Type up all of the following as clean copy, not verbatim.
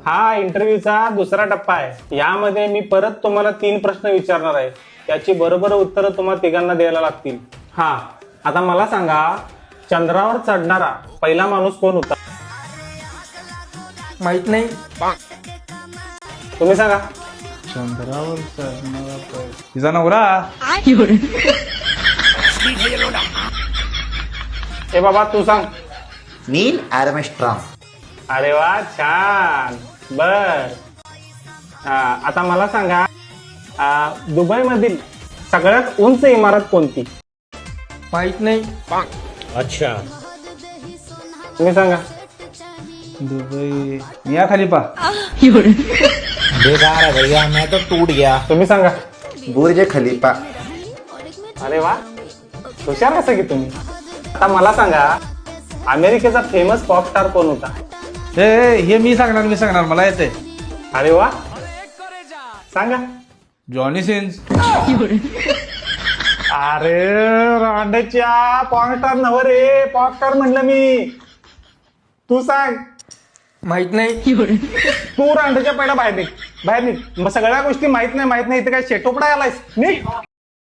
हा इंटरव्ह्यूचा दुसरा टप्पा आहे. यामध्ये मी परत तुम्हाला 3 प्रश्न विचारणार आहे. त्याची बरोबर उत्तरं तुम्हाला तिघांना द्यायला लागतील. हा, आता मला सांगा, चंद्रावर चढणारा पहिला माणूस कोण होता? माहित नाही. तुम्ही सांगा. चंद्रावर चढणारा तिचा नवरा. ए बाबा तू सांग. नील आर्मस्ट्रॉंग. अरे वा, छान. बर, आता मला सांगा, दुबई मधील सगळ्यात उंच इमारत कोणती? माहित नाही. अच्छा, तुम्ही सांगा. दुबई मिया खलिफा. बेकार है भैया, मैं तो टूट गया. तुम्ही सांगा. बुर्ज खलीफा. अरे वा, हुशार कसं की तुम्ही. आता मला सांगा, अमेरिकेचा फेमस पॉप स्टार कोण होता? हे मी सांगणार मला येते. अरे वा, सांगा. Johnny since. अरे रांडेच्या पॉप स्टार नव रे, पॉप स्टार म्हणलं मी. तू सांग. माहित नाही. तू रांडेच्या पहिला बाहेर निघ. मग सगळ्या गोष्टी माहित नाही इथे काय शेटोपडा आलायस. निघ.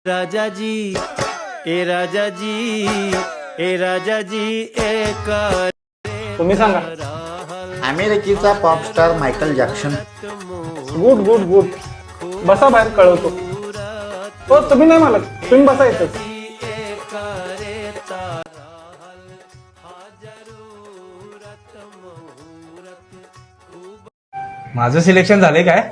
राजाजी ए राजाजी ए राजाजी एक. तुम्ही सांगा. अमेरिकेचा pop star Michael Jackson. Good. बसा बाहेर, कळवतो. हो, तुम्ही नाही मला, तुम्ही बसा येतच. माझं सिलेक्शन झालंय काय?